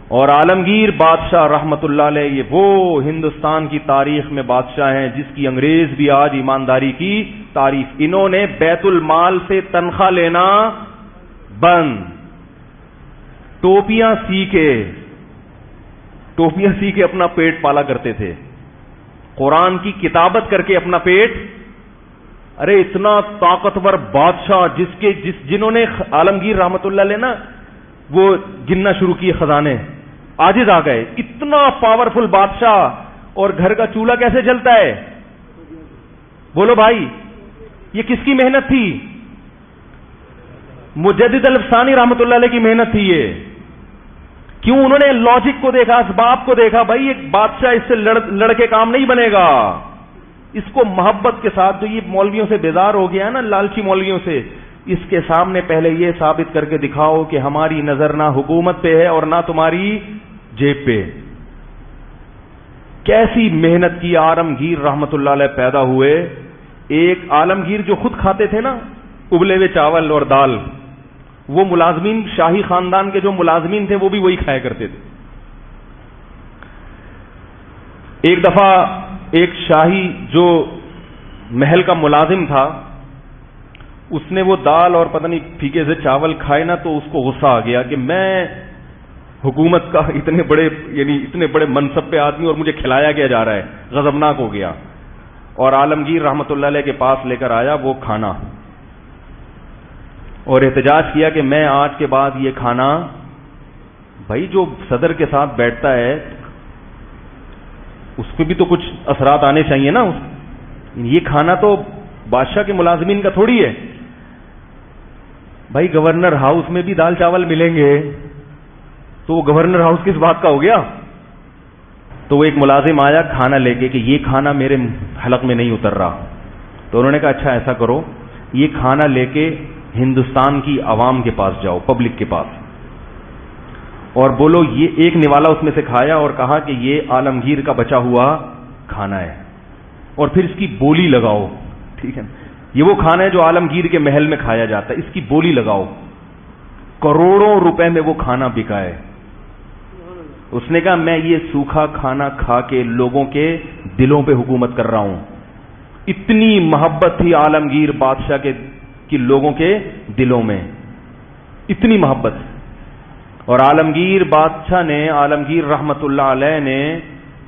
اور عالمگیر بادشاہ رحمت اللہ علیہ یہ وہ ہندوستان کی تاریخ میں بادشاہ ہیں جس کی انگریز بھی آج ایمانداری کی تعریف. انہوں نے بیت المال سے تنخواہ لینا بند, ٹوپیاں سی کے اپنا پیٹ پالا کرتے تھے, قرآن کی کتابت کر کے اپنا پیٹ. ارے اتنا طاقتور بادشاہ جنہوں نے عالمگیر رحمت اللہ علیہ نا وہ گننا شروع کیے خزانے, عاجز آ گئے. اتنا پاورفل بادشاہ, اور گھر کا چولہا کیسے جلتا ہے؟ بولو بھائی, یہ کس کی محنت تھی؟ مجدد الافسانی رحمت اللہ علیہ کی محنت تھی یہ. کیوں؟ انہوں نے لاجک کو دیکھا, اسباب کو دیکھا. بھائی ایک بادشاہ اس سے لڑ کے کام نہیں بنے گا, اس کو محبت کے ساتھ. جو یہ مولویوں سے بیزار ہو گیا ہے نا, لالچی مولویوں سے, اس کے سامنے پہلے یہ ثابت کر کے دکھاؤ کہ ہماری نظر نہ حکومت پہ ہے اور نہ تمہاری جیب پہ. کیسی محنت کی عالمگیر رحمت اللہ علیہ پیدا ہوئے. ایک عالمگیر جو خود کھاتے تھے نا ابلے ہوئے چاول اور دال, وہ ملازمین, شاہی خاندان کے جو ملازمین تھے وہ بھی وہی کھایا کرتے تھے. ایک دفعہ ایک شاہی جو محل کا ملازم تھا, اس نے وہ دال اور پتہ نہیں پھیکے سے چاول کھائے نا, تو اس کو غصہ آ گیا کہ میں حکومت کا اتنے بڑے منصب پہ آدمی اور مجھے کھلایا کیا جا رہا ہے. غضبناک ہو گیا اور عالمگیر رحمت اللہ علیہ کے پاس لے کر آیا وہ کھانا, اور احتجاج کیا کہ میں آج کے بعد یہ کھانا, بھائی جو صدر کے ساتھ بیٹھتا ہے اس پہ بھی تو کچھ اثرات آنے چاہیے نا. یہ کھانا تو بادشاہ کے ملازمین کا تھوڑی ہے. بھائی گورنر ہاؤس میں بھی دال چاول ملیں گے, تو وہ گورنر ہاؤس کس بات کا ہو گیا؟ تو وہ ایک ملازم آیا کھانا لے کے کہ یہ کھانا میرے حلق میں نہیں اتر رہا. تو انہوں نے کہا اچھا ایسا کرو, یہ کھانا لے کے ہندوستان کی عوام کے پاس جاؤ, پبلک کے پاس, اور بولو یہ ایک نوالا اس میں سے کھایا اور کہا کہ یہ عالمگیر کا بچا ہوا کھانا ہے, اور پھر اس کی بولی لگاؤ. ٹھیک ہے, یہ وہ کھانا ہے جو عالمگیر کے محل میں کھایا جاتا ہے, اس کی بولی لگاؤ. کروڑوں روپے میں وہ کھانا بکا ہے. اس نے کہا میں یہ سوکھا کھانا کھا کے لوگوں کے دلوں پہ حکومت کر رہا ہوں. اتنی محبت تھی عالمگیر بادشاہ کی لوگوں کے دلوں میں, اتنی محبت. اور عالمگیر بادشاہ نے, عالمگیر رحمت اللہ علیہ نے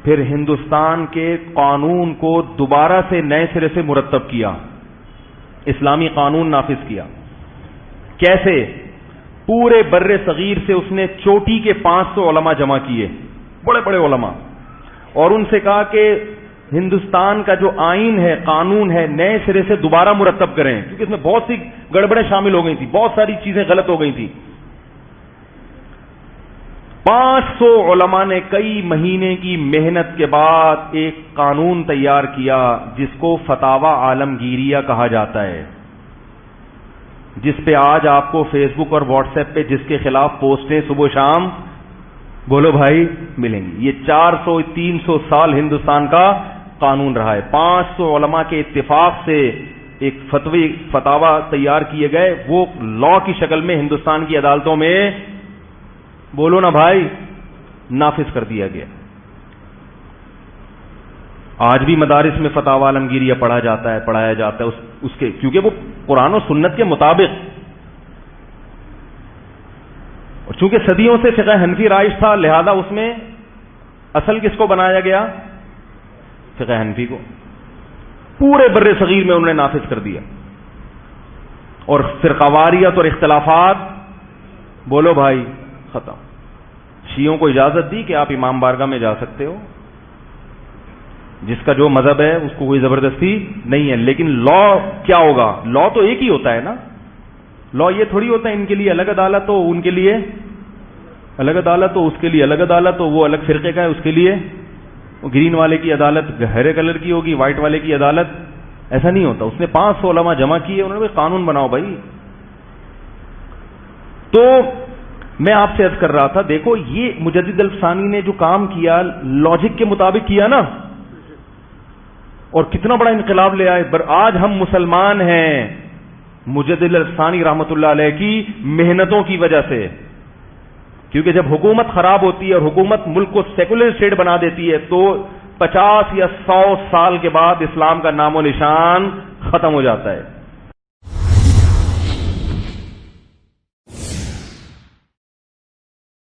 پھر ہندوستان کے قانون کو دوبارہ سے نئے سرے سے مرتب کیا, اسلامی قانون نافذ کیا. کیسے؟ پورے بر صغیر سے اس نے چوٹی کے 500 علماء جمع کیے, بڑے بڑے علماء, اور ان سے کہا کہ ہندوستان کا جو آئین ہے, قانون ہے, نئے سرے سے دوبارہ مرتب کریں, کیونکہ اس میں بہت سی گڑبڑیں شامل ہو گئی تھی, بہت ساری چیزیں غلط ہو گئی تھی. 500 علماء نے کئی مہینے کی محنت کے بعد ایک قانون تیار کیا جس کو فتاوی عالمگیریہ کہا جاتا ہے, جس پہ آج آپ کو فیس بک اور واٹس ایپ پہ جس کے خلاف پوسٹیں صبح شام بولو بھائی ملیں گی. یہ 400-300 سال ہندوستان کا قانون رہا ہے. 500 علماء کے اتفاق سے ایک فتاوی تیار کیے گئے, وہ لا کی شکل میں ہندوستان کی عدالتوں میں بولو نا بھائی نافذ کر دیا گیا. آج بھی مدارس میں فتاوی عالمگیریہ پڑھایا جاتا ہے اس کے, کیونکہ وہ قرآن و سنت کے مطابق, اور چونکہ صدیوں سے فقہ حنفی رائج تھا, لہذا اس میں اصل کس کو بنایا گیا؟ فقہ حنفی کو. پورے بر صغیر میں انہوں نے نافذ کر دیا. اور فرقواریت اور اختلافات بولو بھائی ختم. شیعوں کو اجازت دی کہ آپ امام بارگاہ میں جا سکتے ہو, جس کا جو مذہب ہے اس کو کوئی زبردستی نہیں ہے. لیکن لا کیا ہوگا؟ لا تو ایک ہی ہوتا ہے نا. لا یہ تھوڑی ہوتا ہے ان کے لیے الگ عدالت ہو, ان کے لیے الگ عدالت ہو, اس کے لیے الگ عدالت ہو, وہ الگ فرقے کا ہے اس کے لیے گرین والے کی عدالت ہرے کلر کی ہوگی, وائٹ والے کی عدالت. ایسا نہیں ہوتا. اس نے 500 علماء جمع کیے, انہوں نے قانون بناؤ بھائی. تو میں آپ سے عرض کر رہا تھا, دیکھو یہ مجدد الفسانی نے جو کام کیا لاجک کے مطابق کیا نا, اور کتنا بڑا انقلاب لے آئے. آج ہم مسلمان ہیں مجدد الفسانی رحمت اللہ علیہ کی محنتوں کی وجہ سے. کیونکہ جب حکومت خراب ہوتی ہے اور حکومت ملک کو سیکولر اسٹیٹ بنا دیتی ہے تو 50 یا 100 سال کے بعد اسلام کا نام و نشان ختم ہو جاتا ہے.